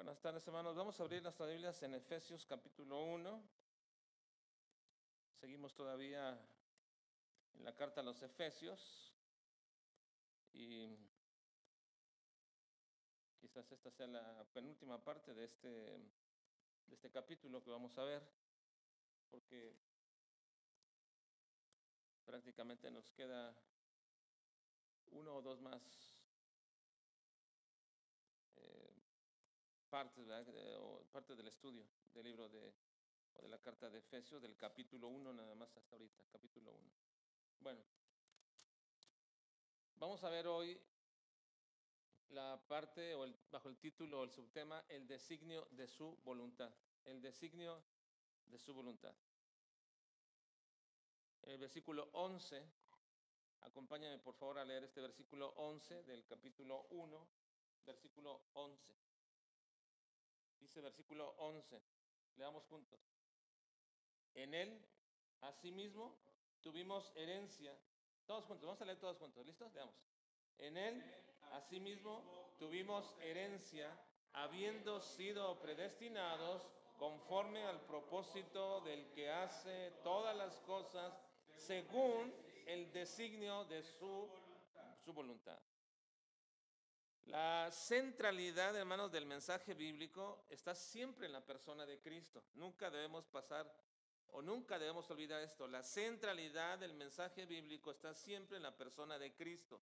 Buenas tardes, hermanos. Vamos a abrir nuestras Biblias en Efesios capítulo 1. Seguimos todavía en la carta a los Efesios y quizás esta sea la penúltima parte de este capítulo que vamos a ver, porque prácticamente nos queda uno o dos más partes, ¿verdad? O parte del estudio del libro o de la carta de Efesios, del capítulo 1 nada más hasta ahorita, capítulo 1. Bueno, vamos a ver hoy la parte bajo el título o el subtema, el designio de su voluntad. El designio de su voluntad. El versículo 11, acompáñame por favor a leer este versículo 11 del capítulo 1, versículo 11. Dice versículo 11, leamos juntos. En él, asimismo, tuvimos herencia. Todos juntos, vamos a leer todos juntos, ¿listos? Leamos. En él, asimismo, tuvimos herencia, habiendo sido predestinados conforme al propósito del que hace todas las cosas según el designio de su voluntad. La centralidad, hermanos, del mensaje bíblico está siempre en la persona de Cristo. Nunca debemos pasar o nunca debemos olvidar esto. La centralidad del mensaje bíblico está siempre en la persona de Cristo.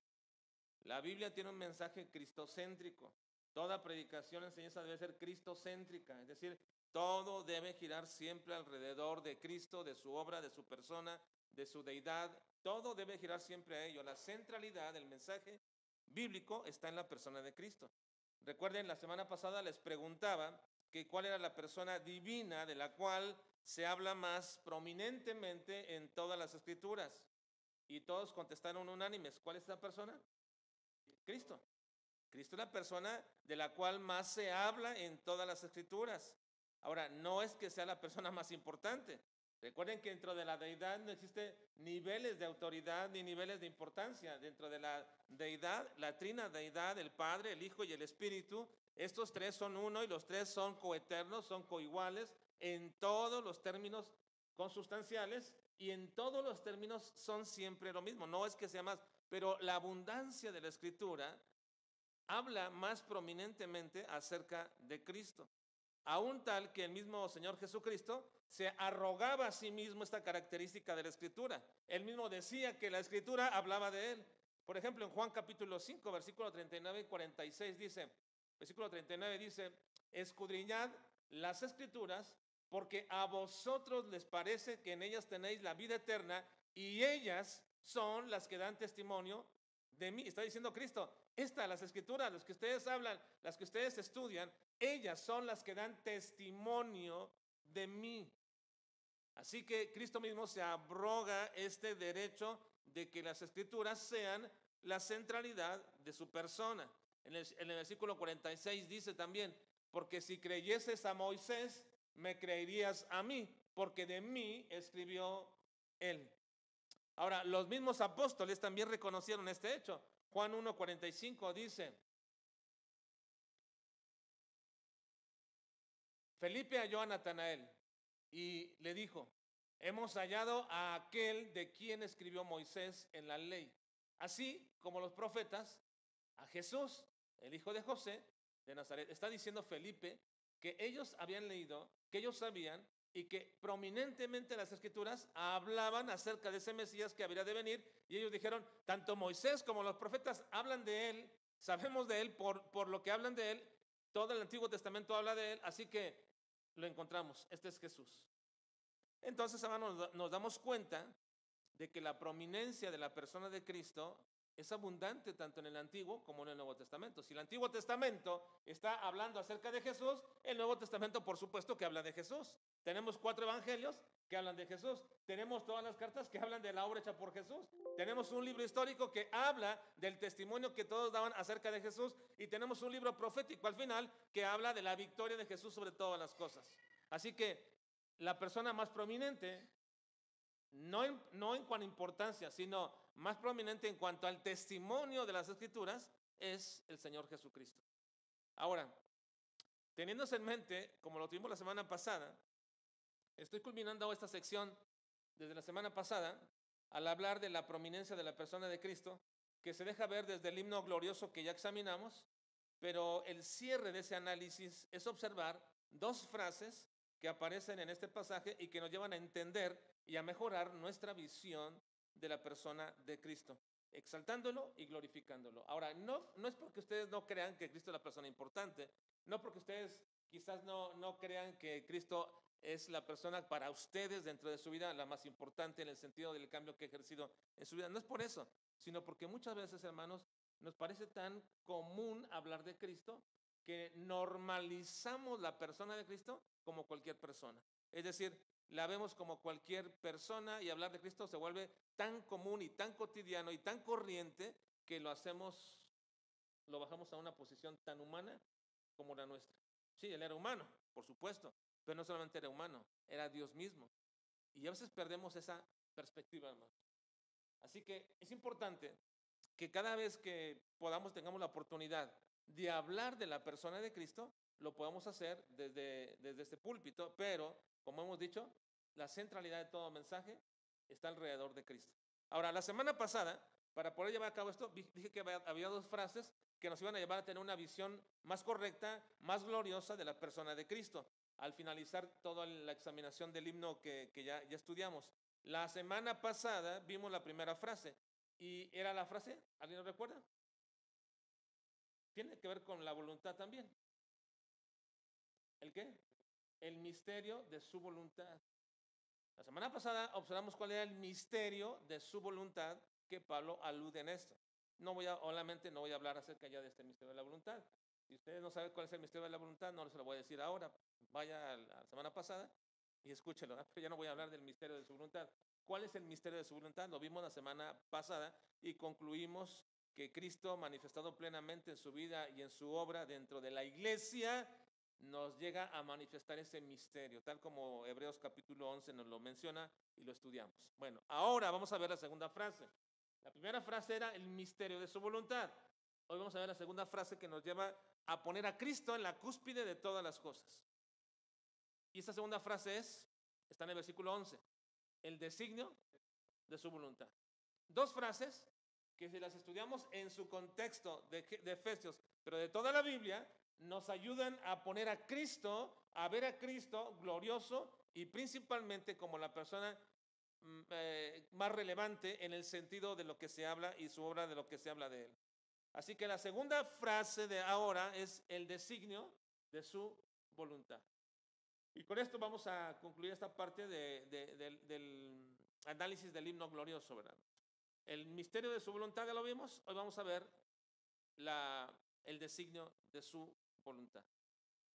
La Biblia tiene un mensaje cristocéntrico. Toda predicación, enseñanza debe ser cristocéntrica, es decir, todo debe girar siempre alrededor de Cristo, de su obra, de su persona, de su deidad. Todo debe girar siempre a ello. La centralidad del mensaje bíblico está en la persona de Cristo. Recuerden, la semana pasada les preguntaba que cuál era la persona divina de la cual se habla más prominentemente en todas las escrituras. Y todos contestaron unánimes. ¿Cuál es esa persona? Cristo. Cristo es la persona de la cual más se habla en todas las escrituras. Ahora, no es que sea la persona más importante. Recuerden que dentro de la deidad no existe niveles de autoridad ni niveles de importancia. Dentro de la deidad, la trina deidad, el Padre, el Hijo y el Espíritu, estos tres son uno y los tres son coeternos, son coiguales en todos los términos consustanciales y en todos los términos son siempre lo mismo. No es que sea más, pero la abundancia de la Escritura habla más prominentemente acerca de Cristo. Aún tal que el mismo Señor Jesucristo se arrogaba a sí mismo esta característica de la Escritura. Él mismo decía que la Escritura hablaba de él. Por ejemplo, en Juan capítulo 5, versículo 39 y 46 dice, versículo 39 dice, escudriñad las Escrituras porque a vosotros les parece que en ellas tenéis la vida eterna y ellas son las que dan testimonio de mí. Está diciendo Cristo, las escrituras, las que ustedes hablan, las que ustedes estudian, ellas son las que dan testimonio de mí. Así que Cristo mismo se abroga este derecho de que las escrituras sean la centralidad de su persona. En el versículo 46 dice también, porque si creyeses a Moisés, me creerías a mí, porque de mí escribió él. Ahora, los mismos apóstoles también reconocieron este hecho. Juan 1:45 dice, Felipe halló a Natanael y le dijo, hemos hallado a aquel de quien escribió Moisés en la ley, así como los profetas, a Jesús, el hijo de José de Nazaret. Está diciendo Felipe que ellos habían leído, que ellos sabían y que prominentemente las escrituras hablaban acerca de ese Mesías que habría de venir, y ellos dijeron, tanto Moisés como los profetas hablan de él, sabemos de él por lo que hablan de él, todo el Antiguo Testamento habla de él, así que lo encontramos, este es Jesús. Entonces, hermanos, nos damos cuenta de que la prominencia de la persona de Cristo es abundante tanto en el Antiguo como en el Nuevo Testamento. Si el Antiguo Testamento está hablando acerca de Jesús, el Nuevo Testamento por supuesto que habla de Jesús. Tenemos 4 evangelios que hablan de Jesús. Tenemos todas las cartas que hablan de la obra hecha por Jesús. Tenemos un libro histórico que habla del testimonio que todos daban acerca de Jesús. Y tenemos un libro profético al final que habla de la victoria de Jesús sobre todas las cosas. Así que la persona más prominente, no en cuanto a importancia, sino más prominente en cuanto al testimonio de las Escrituras, es el Señor Jesucristo. Ahora, Teniendo eso en mente, como lo tuvimos la semana pasada, estoy culminando esta sección desde la semana pasada al hablar de la prominencia de la persona de Cristo, que se deja ver desde el himno glorioso que ya examinamos, pero el cierre de ese análisis es observar dos frases que aparecen en este pasaje y que nos llevan a entender y a mejorar nuestra visión de la persona de Cristo, exaltándolo y glorificándolo. Ahora, no es porque ustedes no crean que Cristo es la persona importante, no porque ustedes quizás no crean que Cristo es la persona para ustedes dentro de su vida la más importante en el sentido del cambio que ha ejercido en su vida. No es por eso, sino porque muchas veces, hermanos, nos parece tan común hablar de Cristo que normalizamos la persona de Cristo como cualquier persona. Es decir, la vemos como cualquier persona y hablar de Cristo se vuelve tan común y tan cotidiano y tan corriente que lo bajamos a una posición tan humana como la nuestra. Sí, él era humano, por supuesto, pero no solamente era humano, era Dios mismo. Y a veces perdemos esa perspectiva, hermanos. Así que es importante que cada vez que tengamos la oportunidad de hablar de la persona de Cristo, lo podamos hacer desde este púlpito, pero, como hemos dicho, la centralidad de todo mensaje está alrededor de Cristo. Ahora, la semana pasada, para poder llevar a cabo esto, dije que había dos frases que nos iban a llevar a tener una visión más correcta, más gloriosa de la persona de Cristo, al finalizar toda la examinación del himno que ya estudiamos. La semana pasada vimos la primera frase, y era la frase, ¿alguien lo recuerda? Tiene que ver con la voluntad también. ¿El qué? El misterio de su voluntad. La semana pasada observamos cuál era el misterio de su voluntad que Pablo alude en esto. Obviamente no voy a hablar acerca ya de este misterio de la voluntad. Si ustedes no saben cuál es el misterio de la voluntad, no se lo voy a decir ahora. Vaya a la semana pasada y escúchelo, ¿eh? Pero ya no voy a hablar del misterio de su voluntad. ¿Cuál es el misterio de su voluntad? Lo vimos la semana pasada y concluimos que Cristo, manifestado plenamente en su vida y en su obra dentro de la iglesia, nos llega a manifestar ese misterio, tal como Hebreos capítulo 11 nos lo menciona y lo estudiamos. Bueno, ahora vamos a ver la segunda frase. La primera frase era el misterio de su voluntad. Hoy vamos a ver la segunda frase que nos lleva a poner a Cristo en la cúspide de todas las cosas. Y esta segunda frase está en el versículo 11, el designio de su voluntad. Dos frases que si las estudiamos en su contexto de Efesios, pero de toda la Biblia, nos ayudan a poner a Cristo, a ver a Cristo glorioso y principalmente como la persona más relevante en el sentido de lo que se habla y su obra de lo que se habla de él. Así que la segunda frase de ahora es el designio de su voluntad. Y con esto vamos a concluir esta parte del análisis del himno glorioso, ¿verdad? El misterio de su voluntad ya lo vimos. Hoy vamos a ver el designio de su voluntad.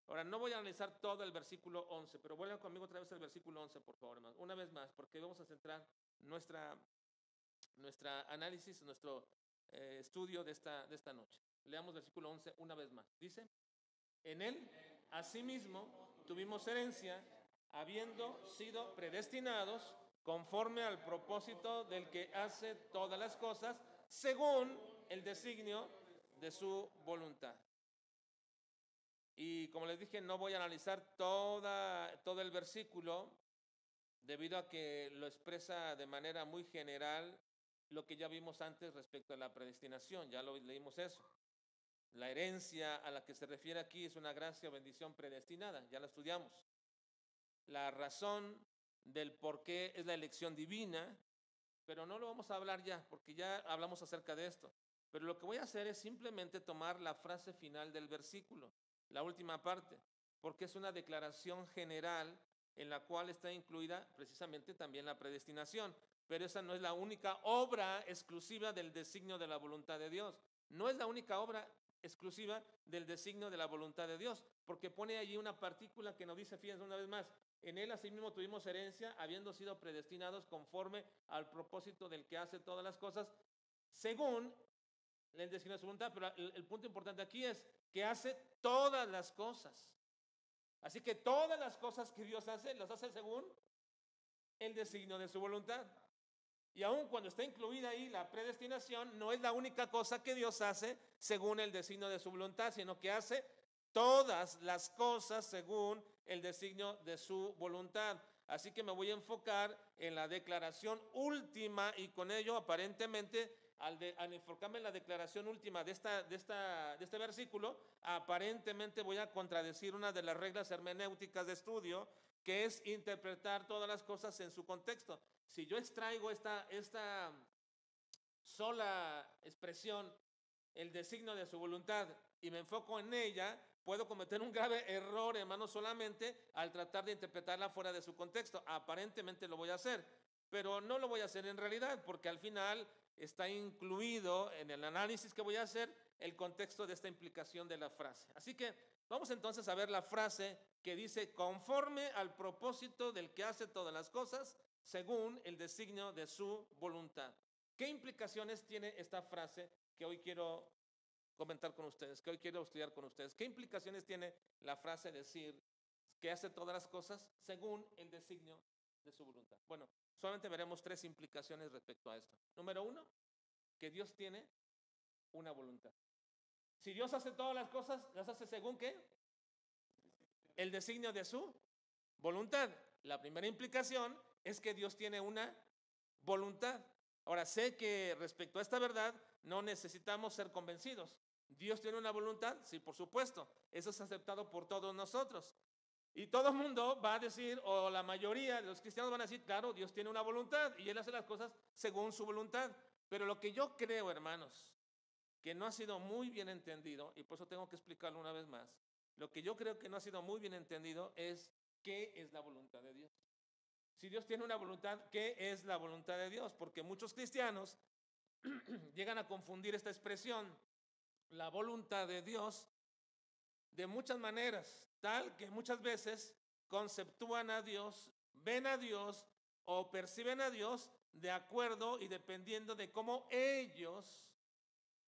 Ahora, no voy a analizar todo el versículo 11, pero vuelvan conmigo otra vez al versículo 11, por favor, hermano. Una vez más, porque vamos a centrar nuestra análisis, nuestro estudio de esta noche. Leamos el versículo 11 una vez más. Dice, en él, asimismo, tuvimos herencia, habiendo sido predestinados conforme al propósito del que hace todas las cosas, según el designio de su voluntad. Y como les dije, no voy a analizar todo el versículo, debido a que lo expresa de manera muy general lo que ya vimos antes respecto a la predestinación, ya lo leímos eso. La herencia a la que se refiere aquí es una gracia o bendición predestinada, ya la estudiamos. La razón del por qué es la elección divina, pero no lo vamos a hablar ya, porque ya hablamos acerca de esto. Pero lo que voy a hacer es simplemente tomar la frase final del versículo, la última parte, porque es una declaración general en la cual está incluida precisamente también la predestinación. Pero esa no es la única obra exclusiva del designio de la voluntad de Dios. No es la única obra exclusiva del designio de la voluntad de Dios, porque pone allí una partícula que nos dice, fíjense una vez más, en él asimismo tuvimos herencia, habiendo sido predestinados conforme al propósito del que hace todas las cosas, según el designio de su voluntad. Pero el punto importante aquí es que hace todas las cosas. Así que todas las cosas que Dios hace, las hace según el designio de su voluntad. Y aun cuando está incluida ahí la predestinación, no es la única cosa que Dios hace según el designio de su voluntad, sino que hace todas las cosas según el designio de su voluntad. Así que me voy a enfocar en la declaración última y con ello aparentemente al enfocarme en la declaración última de este versículo, aparentemente voy a contradecir una de las reglas hermenéuticas de estudio, que es interpretar todas las cosas en su contexto. Si yo extraigo esta sola expresión, el designio de su voluntad, y me enfoco en ella, puedo cometer un grave error, hermano, solamente al tratar de interpretarla fuera de su contexto. Aparentemente lo voy a hacer, pero no lo voy a hacer en realidad, porque al final está incluido en el análisis que voy a hacer el contexto de esta implicación de la frase. Así que vamos entonces a ver la frase que dice: conforme al propósito del que hace todas las cosas, según el designio de su voluntad. ¿Qué implicaciones tiene esta frase que hoy quiero comentar con ustedes, que hoy quiero estudiar con ustedes? ¿Qué implicaciones tiene la frase decir que hace todas las cosas según el designio de su voluntad? Bueno, solamente veremos 3 implicaciones respecto a esto. Número 1, que Dios tiene una voluntad. Si Dios hace todas las cosas, ¿las hace según qué? El designio de su voluntad. La primera implicación es que Dios tiene una voluntad. Ahora, sé que respecto a esta verdad no necesitamos ser convencidos. ¿Dios tiene una voluntad? Sí, por supuesto. Eso es aceptado por todos nosotros. Y todo el mundo va a decir, o la mayoría de los cristianos van a decir, claro, Dios tiene una voluntad y Él hace las cosas según su voluntad. Pero lo que yo creo, hermanos, que no ha sido muy bien entendido, y por eso tengo que explicarlo una vez más, lo que yo creo que no ha sido muy bien entendido es qué es la voluntad de Dios. Si Dios tiene una voluntad, ¿qué es la voluntad de Dios? Porque muchos cristianos llegan a confundir esta expresión, la voluntad de Dios, de muchas maneras, tal que muchas veces conceptúan a Dios, ven a Dios o perciben a Dios de acuerdo y dependiendo de cómo ellos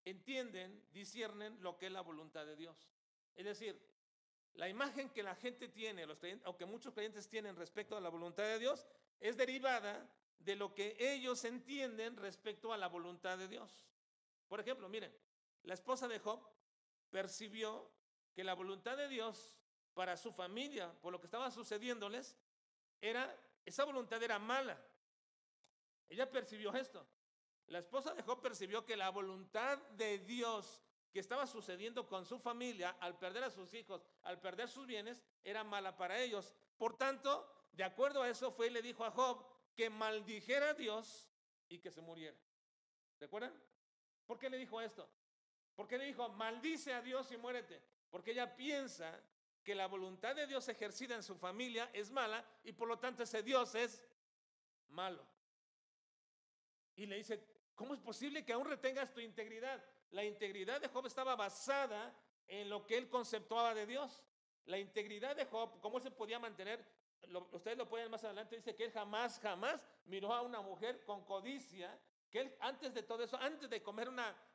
entienden, disciernen lo que es la voluntad de Dios. Es decir, la imagen que la gente tiene, aunque muchos creyentes tienen respecto a la voluntad de Dios, es derivada de lo que ellos entienden respecto a la voluntad de Dios. Por ejemplo, miren, la esposa de Job percibió que la voluntad de Dios para su familia, por lo que estaba sucediéndoles, esa voluntad era mala. Ella percibió esto. La esposa de Job percibió que la voluntad de Dios que estaba sucediendo con su familia, al perder a sus hijos, al perder sus bienes, era mala para ellos. Por tanto, de acuerdo a eso, fue y le dijo a Job que maldijera a Dios y que se muriera. ¿Recuerdan? ¿Por qué le dijo esto? ¿Por qué le dijo, maldice a Dios y muérete? Porque ella piensa que la voluntad de Dios ejercida en su familia es mala y por lo tanto ese Dios es malo. Y le dice, ¿cómo es posible que aún retengas tu integridad? La integridad de Job estaba basada en lo que él conceptuaba de Dios. La integridad de Job, ¿cómo se podía mantener? Ustedes lo pueden más adelante, dice que él jamás miró a una mujer con codicia, que él antes de todo eso, antes de comer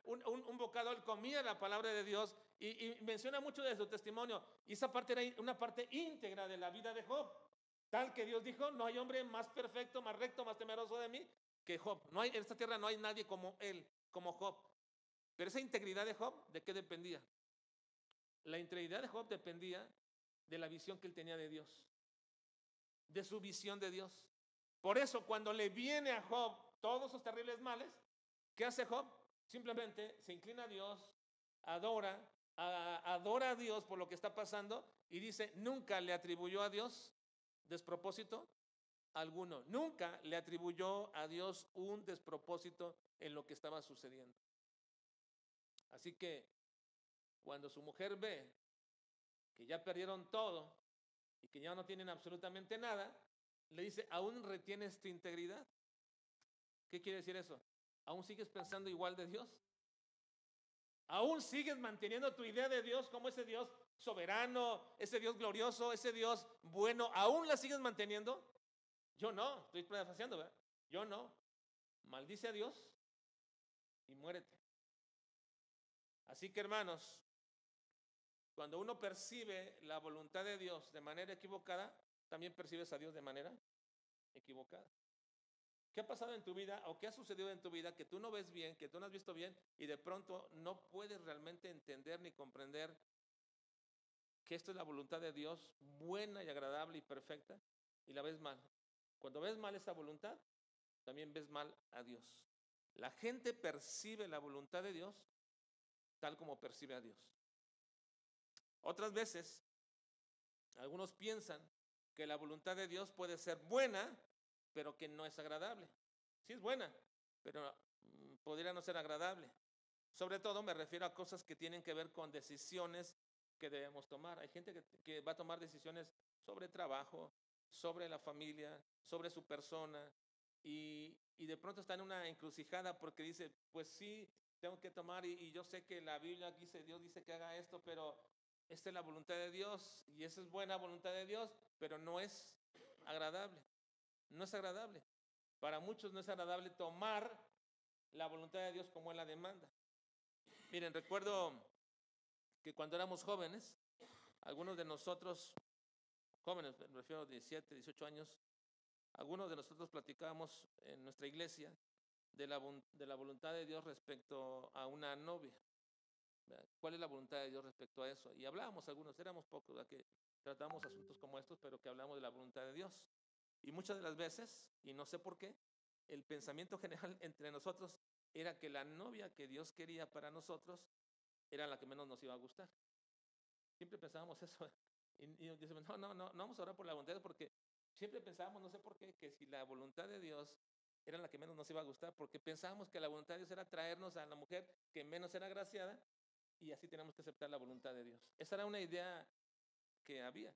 un bocado, él comía la palabra de Dios y menciona mucho de su testimonio. Y esa parte era una parte íntegra de la vida de Job. Tal que Dios dijo, no hay hombre más perfecto, más recto, más temeroso de mí que Job. En esta tierra no hay nadie como él, como Job. Pero esa integridad de Job, ¿de qué dependía? La integridad de Job dependía de la visión que él tenía de Dios, de su visión de Dios. Por eso cuando le viene a Job todos esos terribles males, ¿qué hace Job? Simplemente se inclina a Dios, adora a Dios por lo que está pasando y dice, nunca le atribuyó a Dios despropósito alguno. Nunca le atribuyó a Dios un despropósito en lo que estaba sucediendo. Así que cuando su mujer ve que ya perdieron todo y que ya no tienen absolutamente nada, le dice, ¿aún retienes tu integridad? ¿Qué quiere decir eso? ¿Aún sigues pensando igual de Dios? ¿Aún sigues manteniendo tu idea de Dios como ese Dios soberano, ese Dios glorioso, ese Dios bueno? ¿Aún la sigues manteniendo? Yo no, estoy parafraseando, ¿verdad? Yo no. Maldice a Dios y muérete. Así que, hermanos, cuando uno percibe la voluntad de Dios de manera equivocada, también percibes a Dios de manera equivocada. ¿Qué ha pasado en tu vida o qué ha sucedido en tu vida que tú no ves bien, que tú no has visto bien y de pronto no puedes realmente entender ni comprender que esto es la voluntad de Dios, buena y agradable y perfecta, y la ves mal. Cuando ves mal esa voluntad, también ves mal a Dios. La gente percibe la voluntad de Dios tal como percibe a Dios. Otras veces, algunos piensan que la voluntad de Dios puede ser buena, pero que no es agradable. Sí es buena, pero podría no ser agradable. Sobre todo me refiero a cosas que tienen que ver con decisiones que debemos tomar. Hay gente que va a tomar decisiones sobre trabajo, sobre la familia, sobre su persona, y de pronto está en una encrucijada porque dice, pues sí, tengo que tomar, y yo sé que la Biblia dice, Dios dice que haga esto, pero esta es la voluntad de Dios, y esa es buena voluntad de Dios, pero no es agradable. No es agradable. Para muchos no es agradable tomar la voluntad de Dios como Él la demanda. Miren, recuerdo que cuando éramos jóvenes, algunos de nosotros, jóvenes, me refiero a 17, 18 años, algunos de nosotros platicábamos en nuestra iglesia de la voluntad de Dios respecto a una novia. ¿Verdad? ¿Cuál es la voluntad de Dios respecto a eso? Y hablábamos algunos, éramos pocos, ¿verdad? Que tratamos asuntos como estos, pero que hablamos de la voluntad de Dios. Y muchas de las veces, y no sé por qué, el pensamiento general entre nosotros era que la novia que Dios quería para nosotros era la que menos nos iba a gustar. Siempre pensábamos eso. Y decimos, no vamos a orar por la voluntad de Dios, porque siempre pensábamos, no sé por qué, que si la voluntad de Dios era la que menos nos iba a gustar, porque pensábamos que la voluntad de Dios era traernos a la mujer que menos era agraciada, y así tenemos que aceptar la voluntad de Dios. Esa era una idea que había.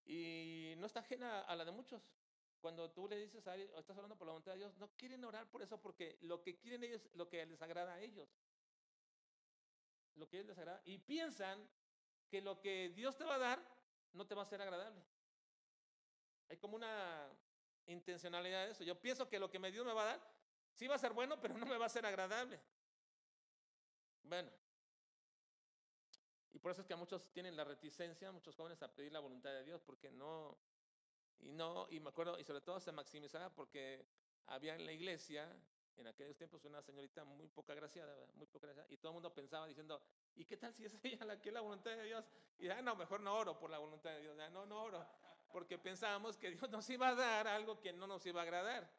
Y no está ajena a la de muchos. Cuando tú le dices a alguien, o estás orando por la voluntad de Dios, no quieren orar por eso, porque lo que quieren ellos, lo que les agrada a ellos, lo que les agrada, y piensan que lo que Dios te va a dar no te va a ser agradable. Hay como una intencionalidad de eso. Yo pienso que lo que Dios me va a dar sí va a ser bueno, pero no me va a ser agradable. Bueno, y por eso es que a muchos tienen la reticencia, muchos jóvenes, a pedir la voluntad de Dios, porque y me acuerdo, y sobre todo se maximizaba porque había en la iglesia, en aquellos tiempos, una señorita muy poca graciada, ¿verdad? Muy poca graciada, y todo el mundo pensaba diciendo, ¿y qué tal si es ella la que es la voluntad de Dios? Y no, mejor no oro por la voluntad de Dios, no oro, porque pensábamos que Dios nos iba a dar algo que no nos iba a agradar.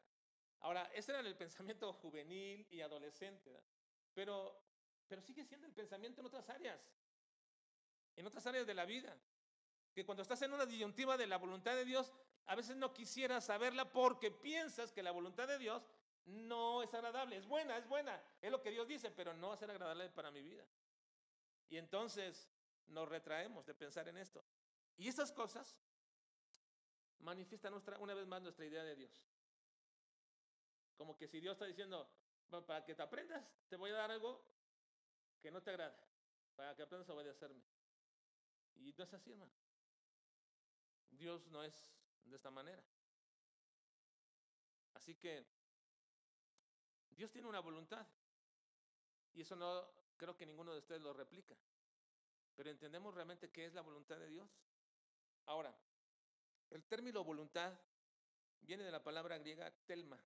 Ahora, ese era el pensamiento juvenil y adolescente, ¿verdad? Pero, pero sigue siendo el pensamiento en otras áreas de la vida, que cuando estás en una disyuntiva de la voluntad de Dios, a veces no quisieras saberla porque piensas que la voluntad de Dios no es agradable. Es buena, es lo que Dios dice, pero no va a ser agradable para mi vida. Y entonces nos retraemos de pensar en esto. Y estas cosas manifiestan una vez más nuestra idea de Dios. Como que si Dios está diciendo, "Bueno, para que te aprendas, te voy a dar algo que no te agrada, para que aprendas a obedecerme". Y no es así, hermano. Dios no es de esta manera. Así que Dios tiene una voluntad, y eso no creo que ninguno de ustedes lo replica. Pero ¿entendemos realmente qué es la voluntad de Dios? Ahora, el término voluntad viene de la palabra griega telma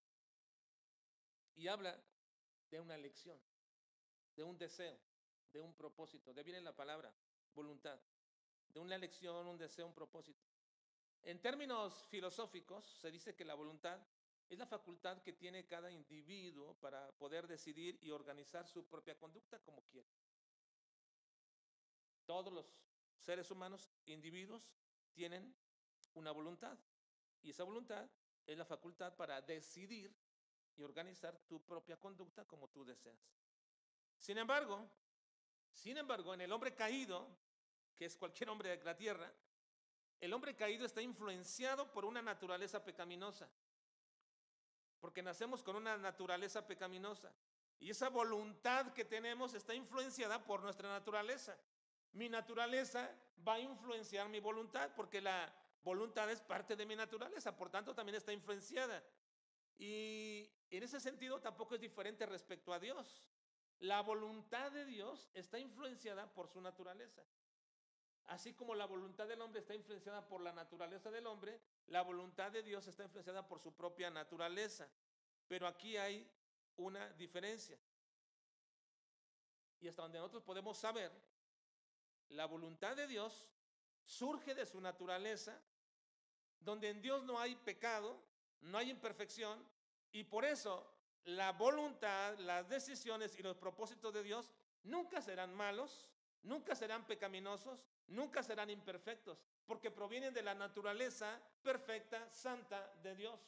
y habla de una elección, de un deseo, de un propósito. De ahí viene la palabra voluntad, de una elección, un deseo, un propósito. En términos filosóficos, se dice que la voluntad es la facultad que tiene cada individuo para poder decidir y organizar su propia conducta como quiere. Todos los seres humanos, individuos, tienen una voluntad, y esa voluntad es la facultad para decidir y organizar tu propia conducta como tú deseas. Sin embargo, en el hombre caído, que es cualquier hombre de la tierra, el hombre caído está influenciado por una naturaleza pecaminosa, porque nacemos con una naturaleza pecaminosa, y esa voluntad que tenemos está influenciada por nuestra naturaleza. Mi naturaleza va a influenciar mi voluntad, porque la voluntad es parte de mi naturaleza, por tanto también está influenciada. Y en ese sentido tampoco es diferente respecto a Dios. La voluntad de Dios está influenciada por su naturaleza. Así como la voluntad del hombre está influenciada por la naturaleza del hombre, la voluntad de Dios está influenciada por su propia naturaleza. Pero aquí hay una diferencia. Y hasta donde nosotros podemos saber, La voluntad de Dios surge de su naturaleza, donde en Dios no hay pecado, no hay imperfección, y por eso la voluntad, las decisiones y los propósitos de Dios nunca serán malos, nunca serán pecaminosos, nunca serán imperfectos, porque provienen de la naturaleza perfecta, santa de Dios.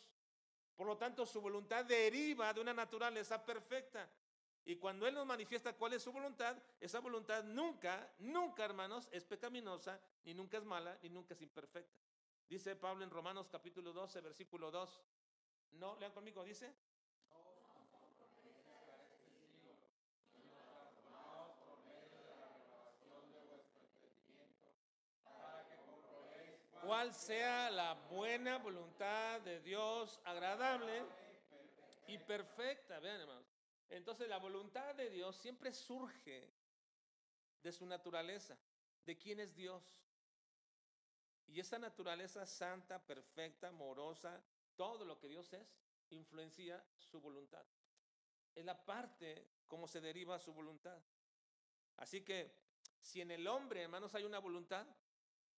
Por lo tanto, su voluntad deriva de una naturaleza perfecta. Y cuando Él nos manifiesta cuál es su voluntad, esa voluntad nunca, nunca, hermanos, es pecaminosa, ni nunca es mala, ni nunca es imperfecta. Dice Pablo en Romanos capítulo 12, versículo 2. No, lean conmigo, dice. Cuál sea la buena voluntad de Dios, agradable y perfecta. Vean, hermanos. Entonces, la voluntad de Dios siempre surge de su naturaleza, de quién es Dios. Y esa naturaleza santa, perfecta, amorosa, todo lo que Dios es, influencia su voluntad. Es la parte como se deriva su voluntad. Así que, si en el hombre, hermanos, hay una voluntad,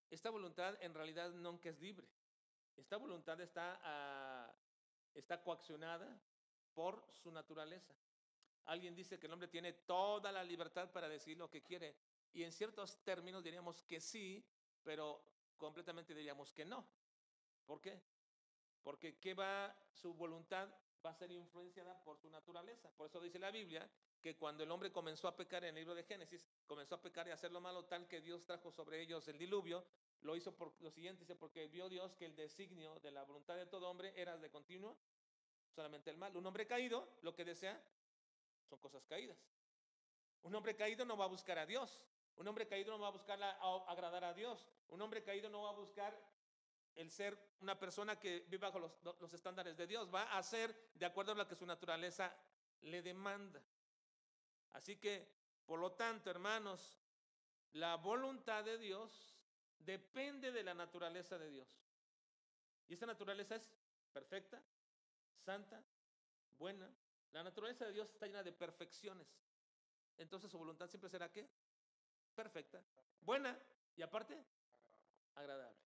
esta voluntad en realidad nunca es libre. Esta voluntad está coaccionada por su naturaleza. Alguien dice que el hombre tiene toda la libertad para decir lo que quiere. Y en ciertos términos diríamos que sí, pero completamente diríamos que no. ¿Por qué? Porque su voluntad va a ser influenciada por su naturaleza. Por eso dice la Biblia que cuando el hombre comenzó a pecar en el libro de Génesis, comenzó a pecar y a hacer lo malo tal que Dios trajo sobre ellos el diluvio, lo hizo por lo siguiente, dice, porque vio Dios que el designio de la voluntad de todo hombre era de continuo, solamente el mal. Un hombre caído, lo que desea son cosas caídas. Un hombre caído no va a buscar a Dios. Un hombre caído no va a buscar agradar a Dios. Un hombre caído no va a buscar el ser una persona que vive bajo los estándares de Dios. Va a ser de acuerdo a lo que su naturaleza le demanda. Así que, por lo tanto, hermanos, la voluntad de Dios depende de la naturaleza de Dios. Y esa naturaleza es perfecta, santa, buena. La naturaleza de Dios está llena de perfecciones. Entonces su voluntad siempre será ¿qué? Perfecta, buena y aparte agradable.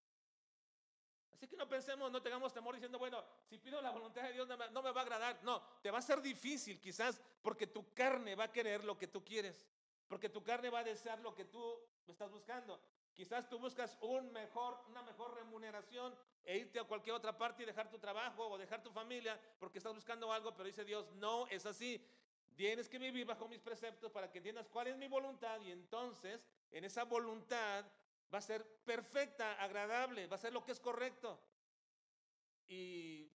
Así que no pensemos, no tengamos temor diciendo, bueno, si pido la voluntad de Dios no me va a agradar. No, te va a ser difícil quizás porque tu carne va a querer lo que tú quieres. Porque tu carne va a desear lo que tú estás buscando. Quizás tú buscas una mejor remuneración e irte a cualquier otra parte y dejar tu trabajo o dejar tu familia porque estás buscando algo, pero dice Dios, no es así. Tienes que vivir bajo mis preceptos para que entiendas cuál es mi voluntad y entonces en esa voluntad va a ser perfecta, agradable, va a ser lo que es correcto. Y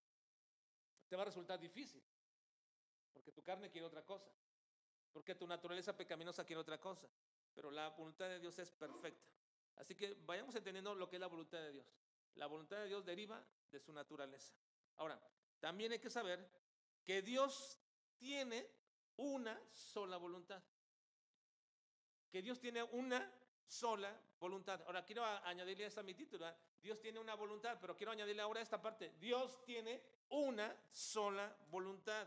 te va a resultar difícil, porque tu carne quiere otra cosa, porque tu naturaleza pecaminosa quiere otra cosa, pero la voluntad de Dios es perfecta. Así que vayamos entendiendo lo que es la voluntad de Dios. La voluntad de Dios deriva de su naturaleza. Ahora, también hay que saber que Dios tiene una sola voluntad. Que Dios tiene una sola voluntad. Ahora quiero añadirle a esta mi título. Dios tiene una voluntad, pero quiero añadirle ahora esta parte. Dios tiene una sola voluntad.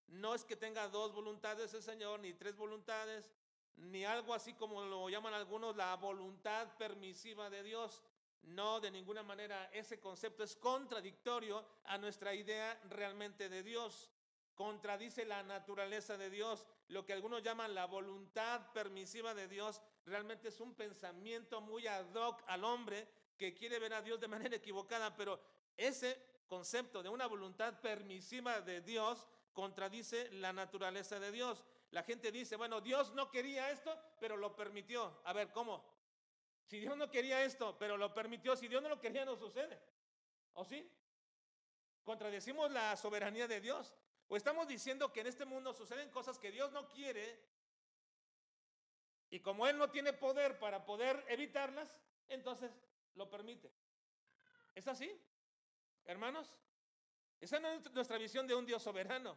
No es que tenga dos voluntades el Señor, ni tres voluntades, ni algo así como lo llaman algunos, la voluntad permisiva de Dios. No, de ninguna manera. Ese concepto es contradictorio a nuestra idea realmente de Dios. Contradice la naturaleza de Dios. Lo que algunos llaman la voluntad permisiva de Dios realmente es un pensamiento muy ad hoc al hombre que quiere ver a Dios de manera equivocada, pero ese concepto de una voluntad permisiva de Dios contradice la naturaleza de Dios. La gente dice, bueno, Dios no quería esto, pero lo permitió. A ver, ¿cómo? Si Dios no quería esto, pero lo permitió, si Dios no lo quería, no sucede. ¿O sí? Contradecimos la soberanía de Dios. O estamos diciendo que en este mundo suceden cosas que Dios no quiere y como Él no tiene poder para poder evitarlas, entonces lo permite. ¿Es así, hermanos? Esa no es nuestra visión de un Dios soberano.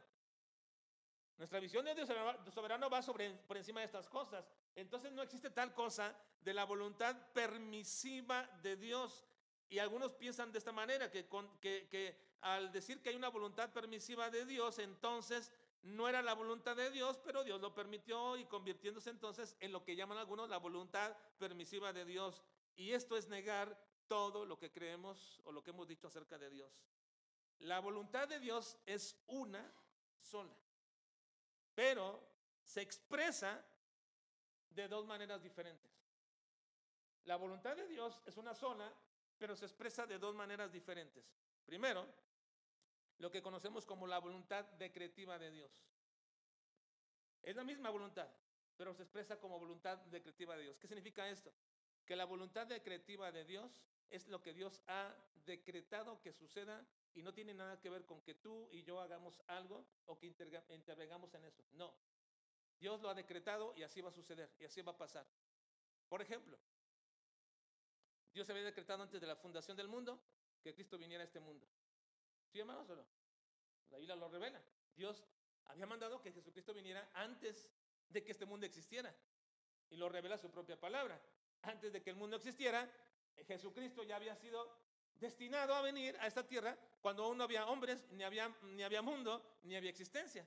Nuestra visión de un Dios soberano va por encima de estas cosas. Entonces no existe tal cosa de la voluntad permisiva de Dios. Y algunos piensan de esta manera, que al decir que hay una voluntad permisiva de Dios, entonces No era la voluntad de Dios, pero Dios lo permitió y convirtiéndose entonces en lo que llaman algunos la voluntad permisiva de Dios. Y esto es negar todo lo que creemos o lo que hemos dicho acerca de Dios. La voluntad de Dios es una sola, pero se expresa de dos maneras diferentes. La voluntad de Dios es una sola, pero se expresa de dos maneras diferentes. Primero, lo que conocemos como la voluntad decretiva de Dios. Es la misma voluntad, pero se expresa como voluntad decretiva de Dios. ¿Qué significa esto? Que la voluntad decretiva de Dios es lo que Dios ha decretado que suceda y no tiene nada que ver con que tú y yo hagamos algo o que intervengamos en eso. No, Dios lo ha decretado y así va a suceder y así va a pasar. Por ejemplo, Dios había decretado antes de la fundación del mundo que Cristo viniera a este mundo. ¿Sí, hermanos, o no? La Biblia lo revela. Dios había mandado que Jesucristo viniera antes de que este mundo existiera. Y lo revela su propia palabra. Antes de que el mundo existiera, Jesucristo ya había sido destinado a venir a esta tierra cuando aún no había hombres, ni había mundo, ni había existencia.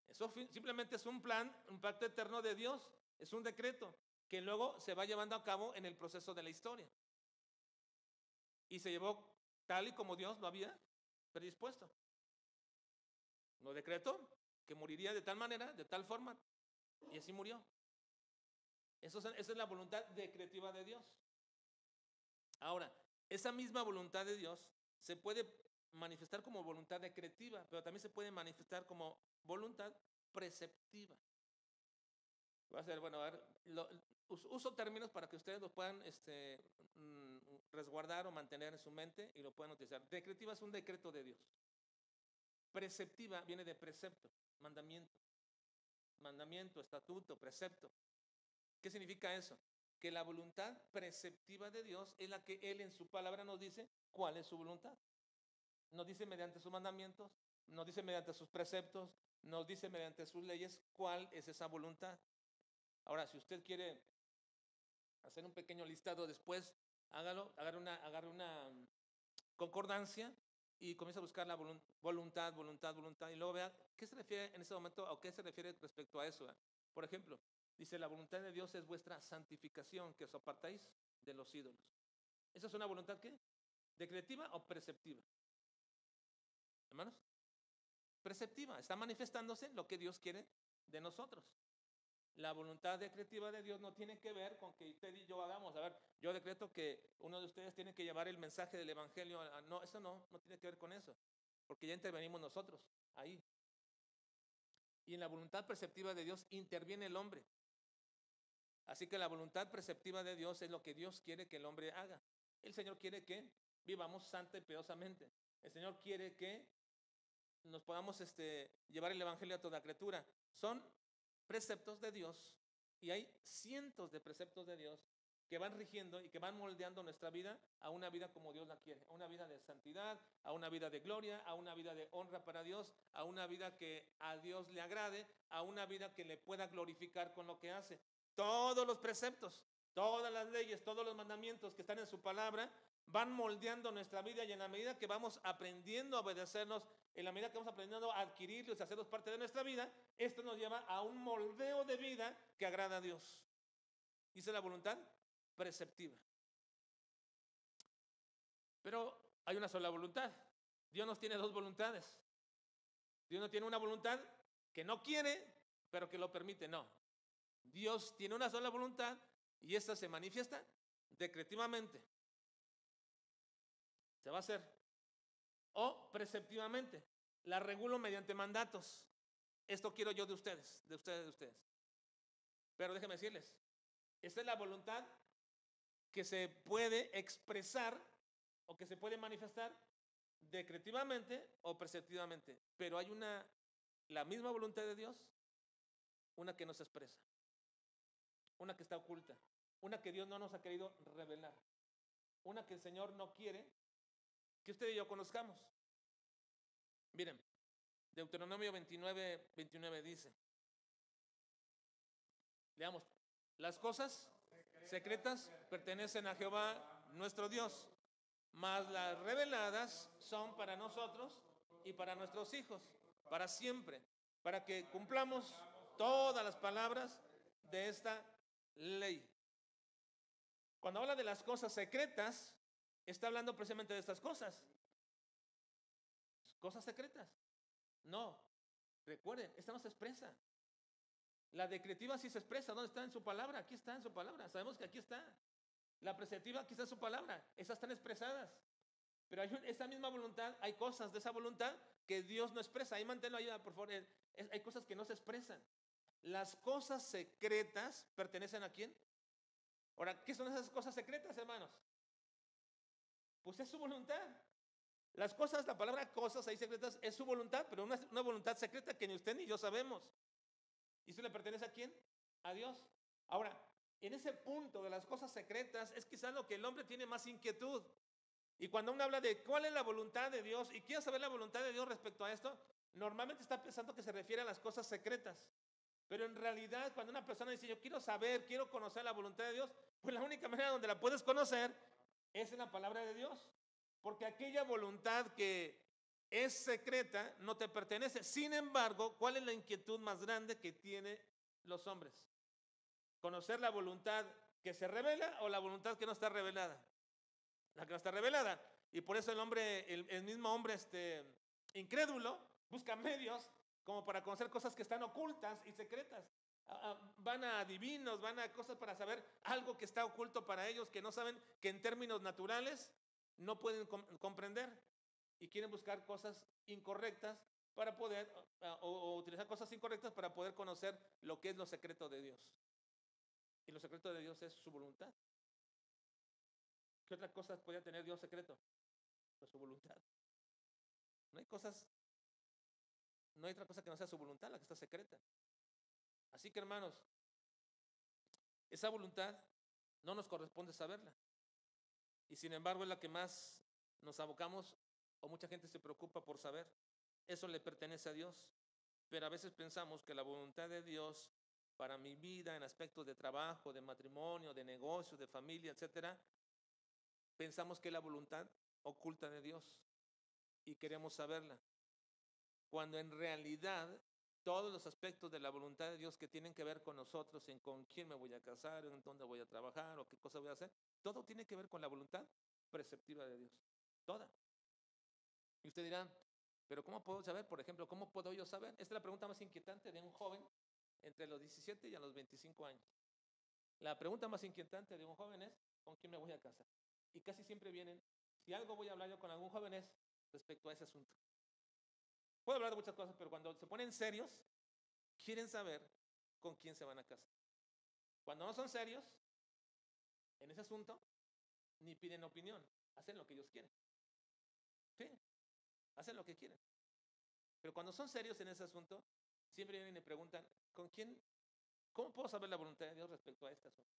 Eso simplemente es un plan, un pacto eterno de Dios. Es un decreto que luego se va llevando a cabo en el proceso de la historia. Y se llevó tal y como Dios lo había predispuesto. Lo decretó que moriría de tal manera, de tal forma, y así murió. Esa es la voluntad decretiva de Dios. Ahora, esa misma voluntad de Dios se puede manifestar como voluntad decretiva, pero también se puede manifestar como voluntad preceptiva. Va a ser, bueno, a ver, uso términos para que ustedes lo puedan resguardar o mantener en su mente y lo puedan utilizar. Decretiva es un decreto de Dios. Preceptiva viene de precepto, mandamiento. Mandamiento, estatuto, precepto. ¿Qué significa eso? Que la voluntad preceptiva de Dios es la que Él en su palabra nos dice cuál es su voluntad. Nos dice mediante sus mandamientos, nos dice mediante sus preceptos, nos dice mediante sus leyes cuál es esa voluntad. Ahora, si usted quiere hacer un pequeño listado después, hágalo, agarre una concordancia y comienza a buscar la voluntad, y luego vea qué se refiere en ese momento o qué se refiere respecto a eso. Por ejemplo, dice, la voluntad de Dios es vuestra santificación, que os apartáis de los ídolos. ¿Esa es una voluntad qué? ¿Decretiva o preceptiva? Hermanos, preceptiva, está manifestándose lo que Dios quiere de nosotros. La voluntad decretiva de Dios no tiene que ver con que usted y yo hagamos. A ver, yo decreto que uno de ustedes tiene que llevar el mensaje del evangelio. No, eso no tiene que ver con eso, porque ya intervenimos nosotros ahí. Y en la voluntad preceptiva de Dios interviene el hombre. Así que la voluntad preceptiva de Dios es lo que Dios quiere que el hombre haga. El Señor quiere que vivamos santa y piadosamente. El Señor quiere que nos podamos llevar el evangelio a toda criatura. Son preceptos de Dios y hay cientos de preceptos de Dios que van rigiendo y que van moldeando nuestra vida a una vida como Dios la quiere, a una vida de santidad, a una vida de gloria, a una vida de honra para Dios, a una vida que a Dios le agrade, a una vida que le pueda glorificar con lo que hace. Todos los preceptos, todas las leyes, todos los mandamientos que están en su palabra van moldeando nuestra vida y en la medida que vamos aprendiendo a obedecernos, en la medida que vamos aprendiendo a adquirirlos y hacerlos parte de nuestra vida, esto nos lleva a un moldeo de vida que agrada a Dios. Dice la voluntad preceptiva. Pero hay una sola voluntad. Dios nos tiene dos voluntades. Dios no tiene una voluntad que no quiere, pero que lo permite. No. Dios tiene una sola voluntad y esta se manifiesta decretivamente. Se va a hacer. O preceptivamente. La regulo mediante mandatos. Esto quiero yo de ustedes, de ustedes. Pero déjenme decirles, esta es la voluntad que se puede expresar o que se puede manifestar decretivamente o preceptivamente. Pero hay la misma voluntad de Dios, una que no se expresa, una que está oculta, una que Dios no nos ha querido revelar, una que el Señor no quiere que usted y yo conozcamos. Miren, Deuteronomio 29 dice, leamos, las cosas secretas pertenecen a Jehová nuestro Dios, mas las reveladas son para nosotros y para nuestros hijos, para siempre, para que cumplamos todas las palabras de esta ley. Cuando habla de las cosas secretas, está hablando precisamente de estas cosas. Cosas secretas. No, recuerden, esta no se expresa. La decretiva sí se expresa. ¿Dónde está en su palabra? Aquí está en su palabra. Sabemos que aquí está. La preceptiva aquí está en su palabra. Esas están expresadas. Pero hay esa misma voluntad, hay cosas de esa voluntad que Dios no expresa. Ahí manténlo ahí, por favor. Hay cosas que no se expresan. Las cosas secretas pertenecen ¿a quién? Ahora, ¿qué son esas cosas secretas, hermanos? Pues es su voluntad. Las cosas, la palabra cosas ahí secretas es su voluntad, pero una voluntad secreta que ni usted ni yo sabemos. ¿Y eso le pertenece a quién? A Dios. Ahora, en ese punto de las cosas secretas es quizás lo que el hombre tiene más inquietud. Y cuando uno habla de cuál es la voluntad de Dios y quiere saber la voluntad de Dios respecto a esto, normalmente está pensando que se refiere a las cosas secretas. Pero en realidad, cuando una persona dice, yo quiero saber, quiero conocer la voluntad de Dios, pues la única manera donde la puedes conocer es en la palabra de Dios. Porque aquella voluntad que es secreta no te pertenece. Sin embargo, ¿cuál es la inquietud más grande que tienen los hombres? ¿Conocer la voluntad que se revela o la voluntad que no está revelada? La que no está revelada. Y por eso el hombre, el mismo hombre incrédulo, busca medios como para conocer cosas que están ocultas y secretas. Van a adivinos, van a cosas para saber algo que está oculto para ellos, que no saben, que en términos naturales no pueden comprender. Y quieren buscar cosas incorrectas para poder, o utilizar cosas incorrectas para poder conocer lo que es lo secreto de Dios. Y lo secreto de Dios es su voluntad. ¿Qué otras cosas podría tener Dios secreto? Pues su voluntad. No hay otra cosa que no sea su voluntad, la que está secreta. Así que, hermanos, esa voluntad no nos corresponde saberla. Y sin embargo es la que más nos abocamos o mucha gente se preocupa por saber. Eso le pertenece a Dios. Pero a veces pensamos que la voluntad de Dios para mi vida en aspectos de trabajo, de matrimonio, de negocio, de familia, etcétera, pensamos que es la voluntad oculta de Dios y queremos saberla. Cuando en realidad todos los aspectos de la voluntad de Dios que tienen que ver con nosotros, en con quién me voy a casar, en dónde voy a trabajar o qué cosa voy a hacer, todo tiene que ver con la voluntad preceptiva de Dios. Toda. Y usted dirá, pero ¿cómo puedo saber? Por ejemplo, ¿cómo puedo yo saber? Esta es la pregunta más inquietante de un joven entre los 17 y a los 25 años. La pregunta más inquietante de un joven es, ¿con quién me voy a casar? Y casi siempre vienen, si algo voy a hablar yo con algún joven es respecto a ese asunto. Puedo hablar de muchas cosas, pero cuando se ponen serios, quieren saber con quién se van a casar. Cuando no son serios en ese asunto, ni piden opinión, hacen lo que ellos quieren. Sí, hacen lo que quieren. Pero cuando son serios en ese asunto, siempre vienen y me preguntan, ¿con quién? ¿Cómo puedo saber la voluntad de Dios respecto a este asunto?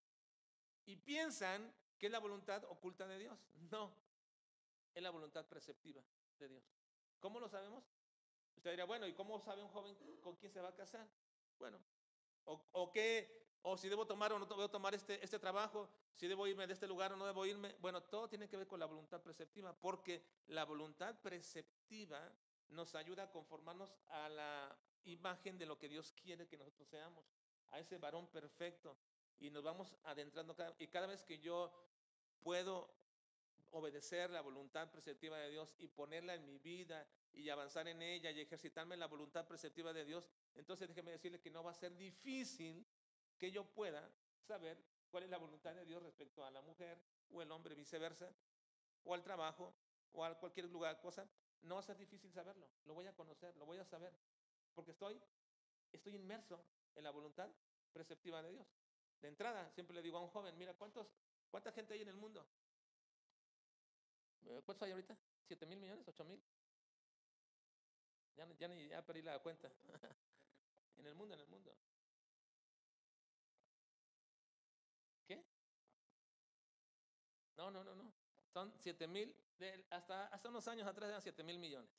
Y piensan que es la voluntad oculta de Dios. No, es la voluntad preceptiva de Dios. ¿Cómo lo sabemos? Usted dirá, bueno, ¿y cómo sabe un joven con quién se va a casar? Bueno, o si debo tomar o no debo tomar este trabajo, si debo irme de este lugar o no debo irme. Bueno, todo tiene que ver con la voluntad preceptiva, porque la voluntad preceptiva nos ayuda a conformarnos a la imagen de lo que Dios quiere que nosotros seamos, a ese varón perfecto. Y nos vamos adentrando y cada vez que yo puedo obedecer la voluntad preceptiva de Dios y ponerla en mi vida y avanzar en ella y ejercitarme en la voluntad preceptiva de Dios, entonces déjeme decirle que no va a ser difícil que yo pueda saber cuál es la voluntad de Dios respecto a la mujer o el hombre, viceversa, o al trabajo o a cualquier lugar, cosa. No va a ser difícil saberlo, lo voy a conocer, lo voy a saber, porque estoy inmerso en la voluntad preceptiva de Dios. De entrada, siempre le digo a un joven, mira, ¿cuánta gente hay en el mundo? ¿Cuántos hay ahorita? ¿7,000 millones? ¿8,000? Ya perdí la cuenta. En el mundo. ¿Qué? No. Son 7,000, hasta unos años atrás eran 7,000 millones.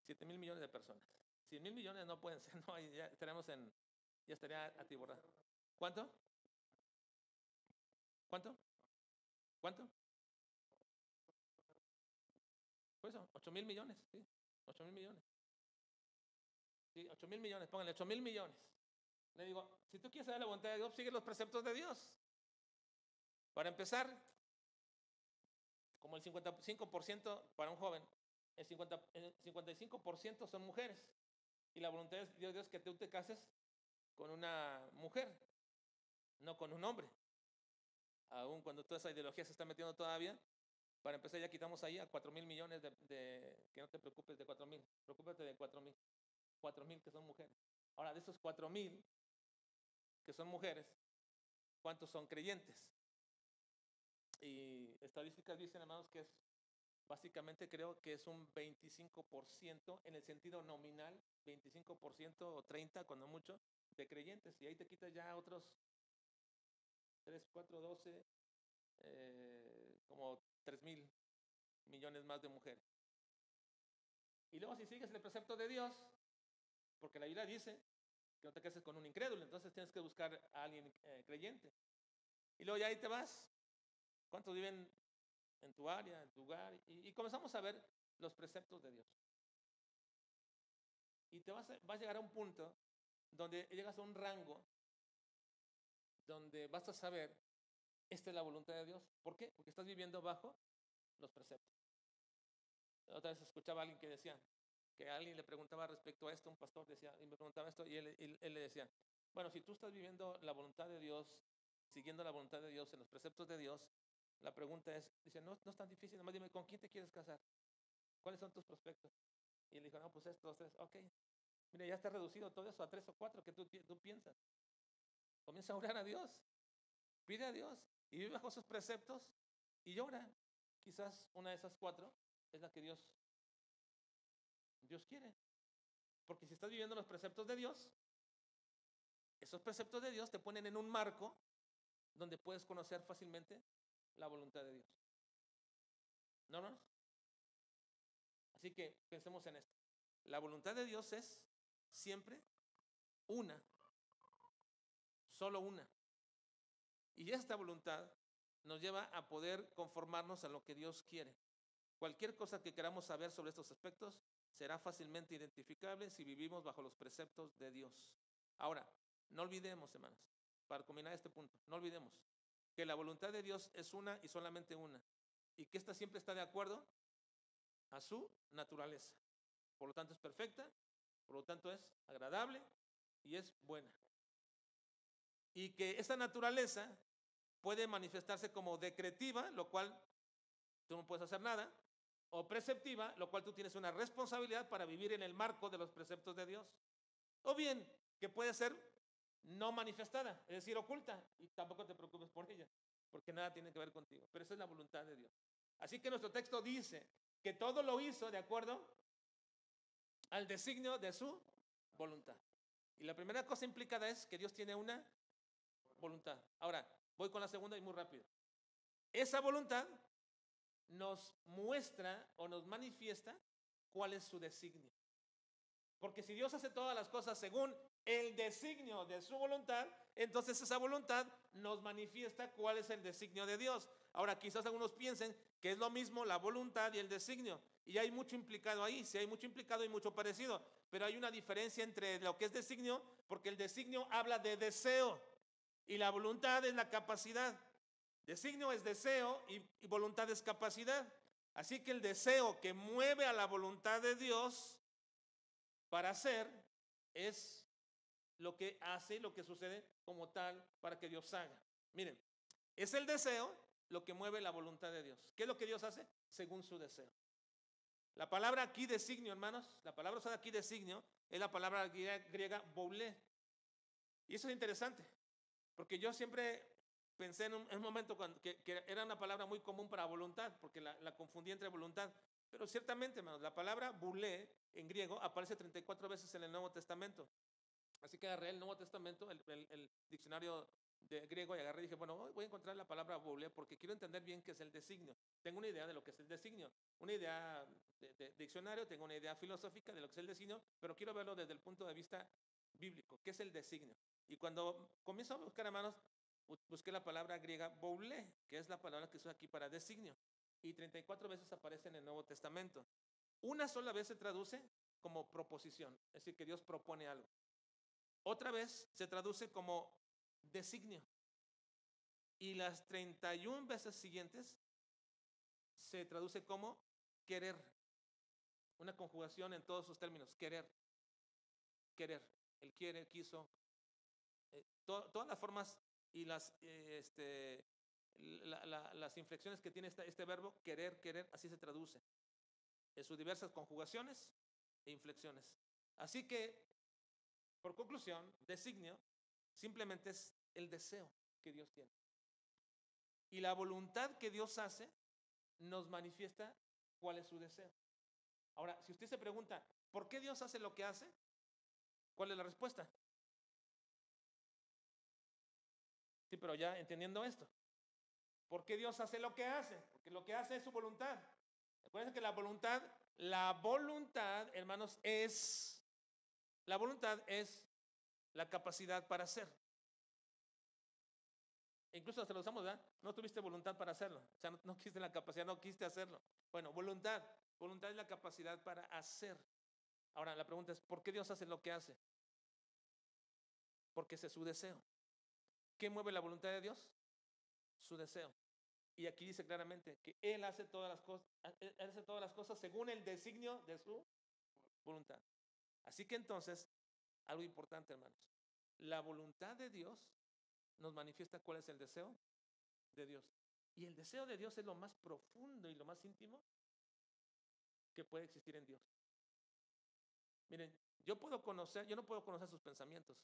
7,000 millones de personas. 100,000 millones no pueden ser, no, ya estaría atiborrado. ¿Cuánto? ¿Cuánto? ¿Cuánto? Pues eso, 8,000 millones, sí, 8,000 millones. Sí, 8,000 millones, pónganle 8,000 millones. Le digo, si tú quieres saber la voluntad de Dios, sigue los preceptos de Dios. Para empezar, como el 55% para un joven, el 55% son mujeres. Y la voluntad de Dios es que tú te cases con una mujer, no con un hombre. Aún cuando toda esa ideología se está metiendo todavía, para empezar ya quitamos ahí a 4,000 millones que no te preocupes de 4,000, preocúpate de 4,000 que son mujeres. Ahora, de esos 4,000 que son mujeres, ¿cuántos son creyentes? Y estadísticas dicen, hermanos, que es básicamente creo que es un 25% en el sentido nominal, 25% o 30% cuando mucho, de creyentes. Y ahí te quitas ya otros 3, 4, 12, como 3,000 millones más de mujeres. Y luego si sigues el precepto de Dios, porque la Biblia dice que no te cases con un incrédulo, entonces tienes que buscar a alguien creyente. Y luego ya ahí te vas. ¿Cuántos viven en tu área, en tu hogar? Y comenzamos a ver los preceptos de Dios. Y vas a llegar a un punto donde llegas a un rango donde vas a saber, esta es la voluntad de Dios. ¿Por qué? Porque estás viviendo bajo los preceptos. Otra vez escuchaba a alguien que decía, que a alguien le preguntaba respecto a esto, un pastor decía, y me preguntaba esto, y él le decía, bueno, si tú estás viviendo la voluntad de Dios, siguiendo la voluntad de Dios en los preceptos de Dios, la pregunta es, dice, no es tan difícil, nomás dime, ¿con quién te quieres casar? ¿Cuáles son tus prospectos? Y él dijo, no, pues estos tres, ok. Mira, ya está reducido todo eso a 3 o 4 que tú piensas. Comienza a orar a Dios, pide a Dios y vive bajo sus preceptos y llora. Quizás una de esas 4 es la que Dios quiere. Porque si estás viviendo los preceptos de Dios, esos preceptos de Dios te ponen en un marco donde puedes conocer fácilmente la voluntad de Dios. ¿No, hermanos? Así que pensemos en esto. La voluntad de Dios es siempre una, solo una. Y esta voluntad nos lleva a poder conformarnos a lo que Dios quiere. Cualquier cosa que queramos saber sobre estos aspectos será fácilmente identificable si vivimos bajo los preceptos de Dios. Ahora, no olvidemos, hermanos, para culminar este punto, no olvidemos que la voluntad de Dios es una y solamente una, y que ésta siempre está de acuerdo a su naturaleza. Por lo tanto, es perfecta, por lo tanto, es agradable y es buena. Y que esta naturaleza puede manifestarse como decretiva, lo cual tú no puedes hacer nada, o preceptiva, lo cual tú tienes una responsabilidad para vivir en el marco de los preceptos de Dios. O bien, que puede ser no manifestada, es decir, oculta, y tampoco te preocupes por ella, porque nada tiene que ver contigo. Pero esa es la voluntad de Dios. Así que nuestro texto dice que todo lo hizo de acuerdo al designio de su voluntad. Y la primera cosa implicada es que Dios tiene una voluntad. Ahora, voy con la segunda y muy rápido. Esa voluntad nos muestra o nos manifiesta cuál es su designio. Porque si Dios hace todas las cosas según el designio de su voluntad, entonces esa voluntad nos manifiesta cuál es el designio de Dios. Ahora, quizás algunos piensen que es lo mismo la voluntad y el designio. Y hay mucho implicado ahí, sí hay mucho implicado y mucho parecido. Pero hay una diferencia entre lo que es designio, porque el designio habla de deseo y la voluntad es la capacidad. Designio es deseo y voluntad es capacidad. Así que el deseo que mueve a la voluntad de Dios para hacer es lo que hace, lo que sucede como tal para que Dios haga. Miren, es el deseo lo que mueve la voluntad de Dios. ¿Qué es lo que Dios hace? Según su deseo. La palabra aquí designio, hermanos, la palabra usada aquí designio es la palabra griega boulé. Y eso es interesante, porque yo siempre pensé en un momento que era una palabra muy común para voluntad, porque la confundí entre voluntad. Pero ciertamente, hermanos, la palabra boulé en griego aparece 34 veces en el Nuevo Testamento. Así que agarré el Nuevo Testamento, el diccionario de griego, y agarré y dije, bueno, voy a encontrar la palabra boulé porque quiero entender bien qué es el designio. Tengo una idea de lo que es el designio, una idea de diccionario, tengo una idea filosófica de lo que es el designio, pero quiero verlo desde el punto de vista bíblico. ¿Qué es el designio? Y cuando comienzo a buscar, hermanos, busqué la palabra griega boulé, que es la palabra que se usa aquí para designio. Y 34 veces aparece en el Nuevo Testamento. Una sola vez se traduce como proposición, es decir, que Dios propone algo. Otra vez se traduce como designio. Y las 31 veces siguientes se traduce como querer. Una conjugación en todos sus términos, querer. Querer. Él quiere, quiso. Todas las formas y las inflexiones que tiene este verbo, querer, querer, así se traduce. En sus diversas conjugaciones e inflexiones. Así que, por conclusión, designio simplemente es el deseo que Dios tiene. Y la voluntad que Dios hace nos manifiesta cuál es su deseo. Ahora, si usted se pregunta, ¿por qué Dios hace lo que hace? ¿Cuál es la respuesta? Sí, pero ya entendiendo esto. ¿Por qué Dios hace lo que hace? Porque lo que hace es su voluntad. Recuerden que la voluntad, hermanos, la voluntad es la capacidad para hacer. Incluso hasta lo usamos, ¿verdad? No tuviste voluntad para hacerlo. O sea, no quiste la capacidad, no quiste hacerlo. Bueno, voluntad. Voluntad es la capacidad para hacer. Ahora, la pregunta es, ¿por qué Dios hace lo que hace? Porque ese es su deseo. ¿Qué mueve la voluntad de Dios? Su deseo. Y aquí dice claramente que Él hace todas las cosas según el designio de su voluntad. Así que entonces, algo importante, hermanos. La voluntad de Dios nos manifiesta cuál es el deseo de Dios. Y el deseo de Dios es lo más profundo y lo más íntimo que puede existir en Dios. Miren, yo no puedo conocer sus pensamientos,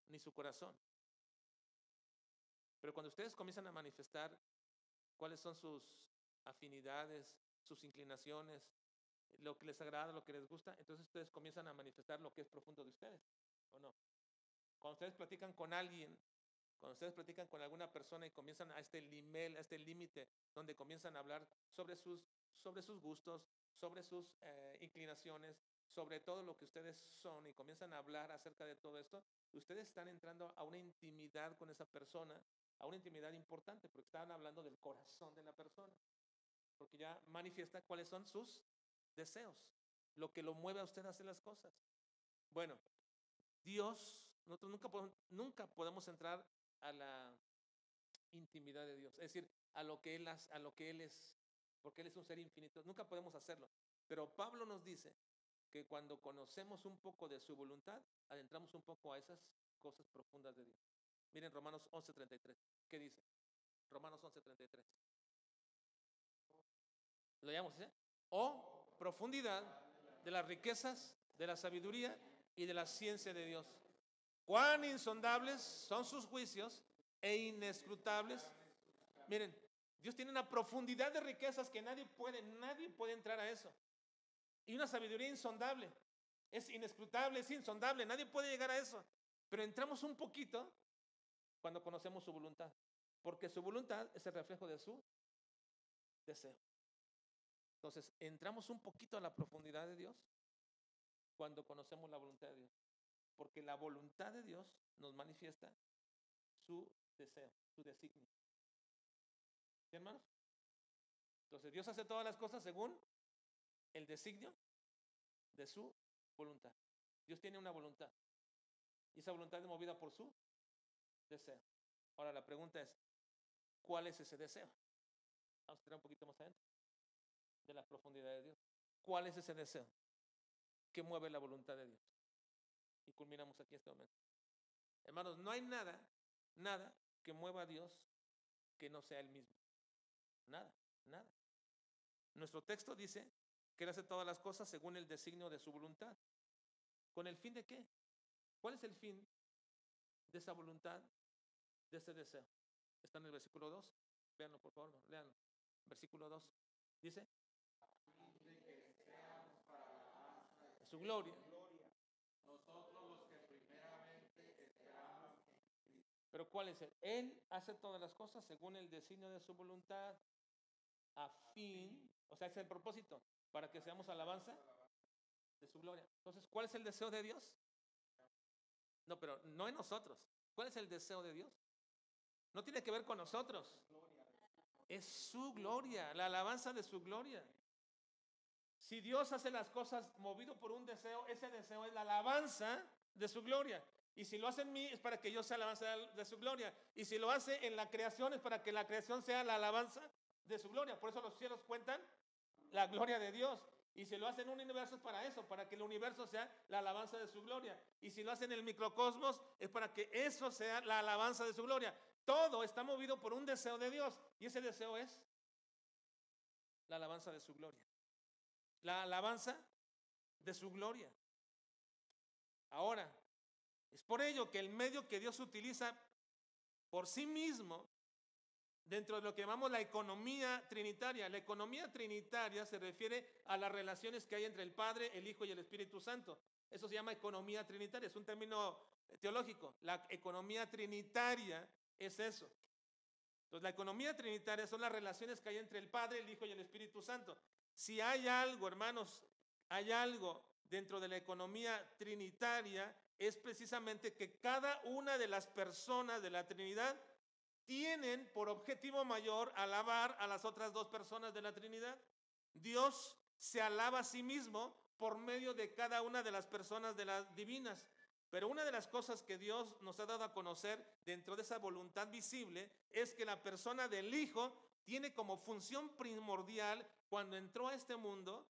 ni su corazón. Pero cuando ustedes comienzan a manifestar cuáles son sus afinidades, sus inclinaciones, lo que les agrada, lo que les gusta, entonces ustedes comienzan a manifestar lo que es profundo de ustedes, ¿o no? Cuando ustedes platican con alguien, cuando ustedes platican con alguna persona y comienzan a este nivel, a este límite, donde comienzan a hablar sobre sus gustos, sobre sus inclinaciones, sobre todo lo que ustedes son y comienzan a hablar acerca de todo esto, ustedes están entrando a una intimidad con esa persona, a una intimidad importante, porque están hablando del corazón de la persona, porque ya manifiesta cuáles son sus deseos, lo que lo mueve a usted a hacer las cosas. Bueno, Dios, nosotros nunca podemos entrar a la intimidad de Dios, es decir, a lo que Él es, porque Él es un ser infinito. Nunca podemos hacerlo. Pero Pablo nos dice que cuando conocemos un poco de su voluntad, adentramos un poco a esas cosas profundas de Dios. Miren Romanos 11:33. ¿Qué dice? Romanos 11:33. Lo llamamos, ¿eh? O profundidad de las riquezas, de la sabiduría y de la ciencia de Dios. Cuán insondables son sus juicios e inescrutables. Miren, Dios tiene una profundidad de riquezas que nadie puede entrar a eso. Y una sabiduría insondable. Es inescrutable, es insondable, nadie puede llegar a eso. Pero entramos un poquito cuando conocemos su voluntad. Porque su voluntad es el reflejo de su deseo. Entonces, entramos un poquito a la profundidad de Dios cuando conocemos la voluntad de Dios. Porque la voluntad de Dios nos manifiesta su deseo, su designio. ¿Sí, hermanos? Entonces, Dios hace todas las cosas según el designio de su voluntad. Dios tiene una voluntad. Y esa voluntad es movida por su deseo. Ahora, la pregunta es, ¿cuál es ese deseo? Vamos a entrar un poquito más adentro de la profundidad de Dios. ¿Cuál es ese deseo que mueve la voluntad de Dios? Y culminamos aquí este momento. Hermanos, no hay nada que mueva a Dios que no sea Él mismo. Nada. Nuestro texto dice que Él hace todas las cosas según el designio de su voluntad. ¿Con el fin de qué? ¿Cuál es el fin de esa voluntad, de ese deseo? Está en el versículo 2. Véanlo, por favor, léanlo. Versículo 2. Dice, su gloria. Pero ¿cuál es él? Él hace todas las cosas según el designio de su voluntad, a fin, o sea, es el propósito, para que seamos alabanza de su gloria. Entonces, ¿cuál es el deseo de Dios? No, pero no en nosotros. ¿Cuál es el deseo de Dios? No tiene que ver con nosotros. Es su gloria, la alabanza de su gloria. Si Dios hace las cosas movido por un deseo, ese deseo es la alabanza de su gloria. Y si lo hace en mí es para que yo sea la alabanza de su gloria. Y si lo hace en la creación es para que la creación sea la alabanza de su gloria. Por eso los cielos cuentan la gloria de Dios. Y si lo hace en un universo es para eso, para que el universo sea la alabanza de su gloria. Y si lo hace en el microcosmos es para que eso sea la alabanza de su gloria. Todo está movido por un deseo de Dios. Y ese deseo es la alabanza de su gloria. La alabanza de su gloria. Ahora, es por ello que el medio que Dios utiliza por sí mismo, dentro de lo que llamamos la economía trinitaria. La economía trinitaria se refiere a las relaciones que hay entre el Padre, el Hijo y el Espíritu Santo. Eso se llama economía trinitaria, es un término teológico. La economía trinitaria es eso. Entonces, la economía trinitaria son las relaciones que hay entre el Padre, el Hijo y el Espíritu Santo. Si hay algo, hermanos, hay algo dentro de la economía trinitaria, es precisamente que cada una de las personas de la Trinidad tienen por objetivo mayor alabar a las otras dos personas de la Trinidad. Dios se alaba a sí mismo por medio de cada una de las personas de las divinas. Pero una de las cosas que Dios nos ha dado a conocer dentro de esa voluntad visible es que la persona del Hijo tiene como función primordial, cuando entró a este mundo,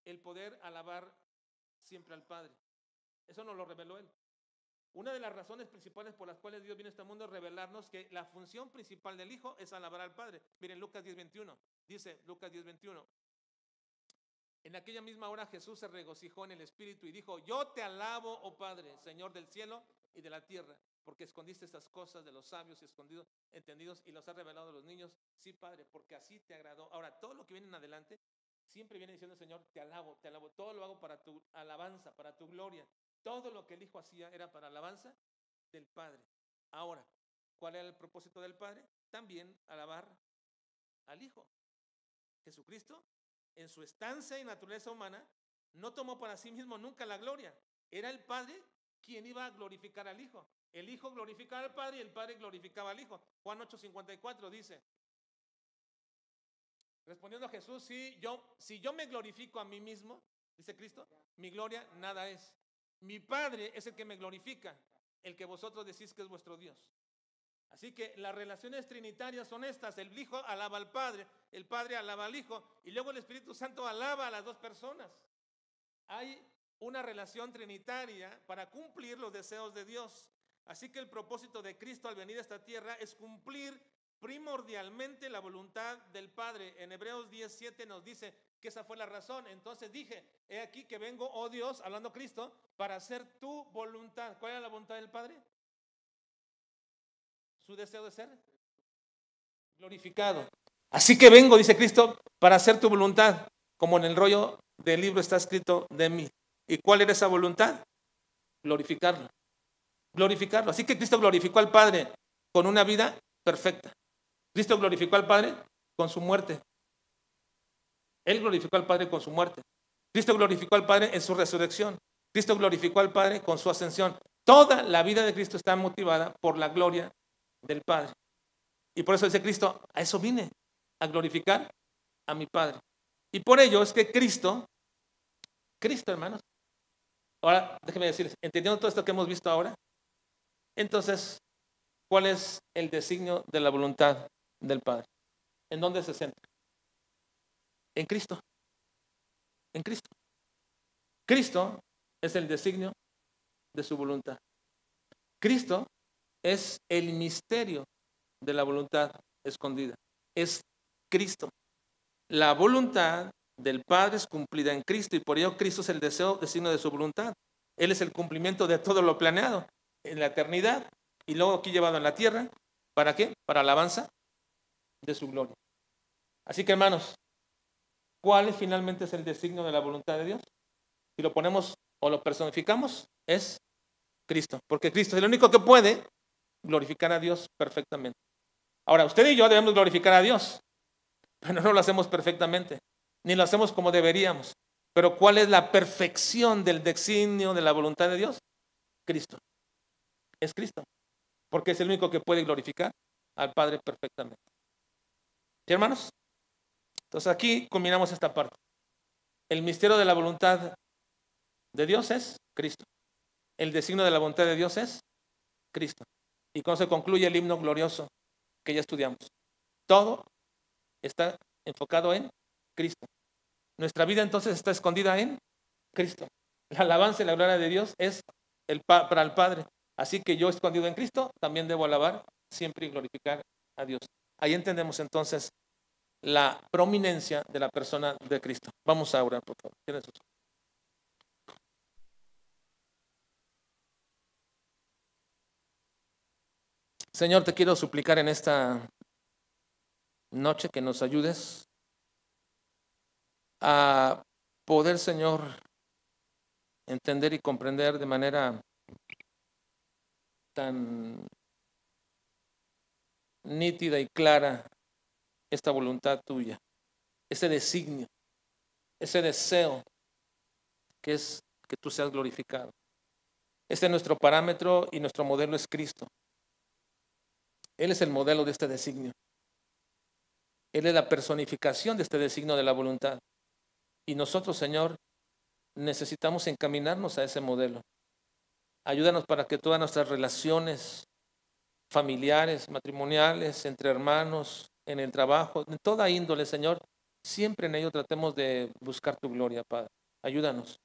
el poder alabar siempre al Padre. Eso nos lo reveló Él. Una de las razones principales por las cuales Dios viene a este mundo es revelarnos que la función principal del Hijo es alabar al Padre. Miren Lucas 10:21. Dice Lucas 10:21. En aquella misma hora Jesús se regocijó en el Espíritu y dijo: yo te alabo, oh Padre, Señor del cielo y de la tierra, porque escondiste estas cosas de los sabios y entendidos y los has revelado a los niños. Sí, Padre, porque así te agradó. Ahora, todo lo que viene en adelante siempre viene diciendo el Señor: te alabo, te alabo. Todo lo hago para tu alabanza, para tu gloria. Todo lo que el Hijo hacía era para alabanza del Padre. Ahora, ¿cuál era el propósito del Padre? También alabar al Hijo. Jesucristo, en su estancia y naturaleza humana, no tomó para sí mismo nunca la gloria. Era el Padre quien iba a glorificar al Hijo. El Hijo glorificaba al Padre y el Padre glorificaba al Hijo. Juan 8:54 dice, respondiendo a Jesús: si yo me glorifico a mí mismo, dice Cristo, mi gloria nada es. Mi Padre es el que me glorifica, el que vosotros decís que es vuestro Dios. Así que las relaciones trinitarias son estas: el Hijo alaba al Padre, el Padre alaba al Hijo, y luego el Espíritu Santo alaba a las dos personas. Hay una relación trinitaria para cumplir los deseos de Dios. Así que el propósito de Cristo al venir a esta tierra es cumplir primordialmente la voluntad del Padre. En Hebreos 10:7 nos dice que esa fue la razón. Entonces dije: he aquí que vengo, oh Dios, hablando Cristo, para hacer tu voluntad. ¿Cuál era la voluntad del Padre? Su deseo de ser glorificado. Así que vengo, dice Cristo, para hacer tu voluntad, como en el rollo del libro está escrito de mí. ¿Y cuál era esa voluntad? Glorificarlo. Glorificarlo. Así que Cristo glorificó al Padre con una vida perfecta. Cristo glorificó al Padre con su muerte. Él glorificó al Padre con su muerte. Cristo glorificó al Padre en su resurrección. Cristo glorificó al Padre con su ascensión. Toda la vida de Cristo está motivada por la gloria del Padre. Y por eso dice Cristo: a eso vine, a glorificar a mi Padre. Y por ello es que Cristo, hermanos, ahora déjenme decirles, entendiendo todo esto que hemos visto ahora, entonces, ¿cuál es el designio de la voluntad del Padre? ¿En dónde se centra? En Cristo. En Cristo. Cristo es el designio de su voluntad. Cristo es el misterio de la voluntad escondida. Es Cristo. La voluntad del Padre es cumplida en Cristo, y por ello Cristo es el designio de su voluntad. Él es el cumplimiento de todo lo planeado en la eternidad y luego aquí llevado en la tierra. ¿Para qué? Para alabanza de su gloria. Así que, hermanos, ¿cuál finalmente es el designio de la voluntad de Dios? Si lo ponemos o lo personificamos, es Cristo, porque Cristo es el único que puede glorificar a Dios perfectamente. Ahora, usted y yo debemos glorificar a Dios, pero no lo hacemos perfectamente, ni lo hacemos como deberíamos. Pero ¿cuál es la perfección del designio de la voluntad de Dios? Cristo. Es Cristo, porque es el único que puede glorificar al Padre perfectamente. ¿Sí, hermanos? Entonces aquí culminamos esta parte. El misterio de la voluntad de Dios es Cristo. El designio de la voluntad de Dios es Cristo. Y cuando se concluye el himno glorioso que ya estudiamos, todo está enfocado en Cristo. Nuestra vida entonces está escondida en Cristo. La alabanza y la gloria de Dios es para el Padre. Así que yo, escondido en Cristo, también debo alabar siempre y glorificar a Dios. Ahí entendemos entonces la prominencia de la persona de Cristo. Vamos a orar, por favor. Señor, te quiero suplicar en esta noche que nos ayudes a poder, Señor, entender y comprender de manera tan nítida y clara esta voluntad tuya, ese designio, ese deseo que es que tú seas glorificado. Este es nuestro parámetro y nuestro modelo es Cristo. Él es el modelo de este designio. Él es la personificación de este designio de la voluntad. Y nosotros, Señor, necesitamos encaminarnos a ese modelo. Ayúdanos para que todas nuestras relaciones familiares, matrimoniales, entre hermanos, en el trabajo, en toda índole, Señor, siempre en ello tratemos de buscar tu gloria, Padre. Ayúdanos.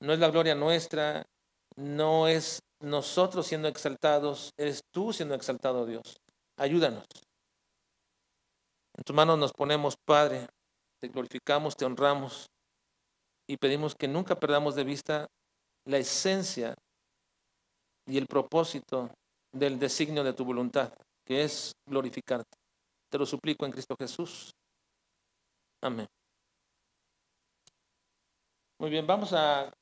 No es la gloria nuestra, no es nosotros siendo exaltados, eres tú siendo exaltado, Dios. Ayúdanos. En tus manos nos ponemos, Padre, te glorificamos, te honramos y pedimos que nunca perdamos de vista la esencia y el propósito del designio de tu voluntad, que es glorificarte. Te lo suplico en Cristo Jesús. Amén. Muy bien, vamos a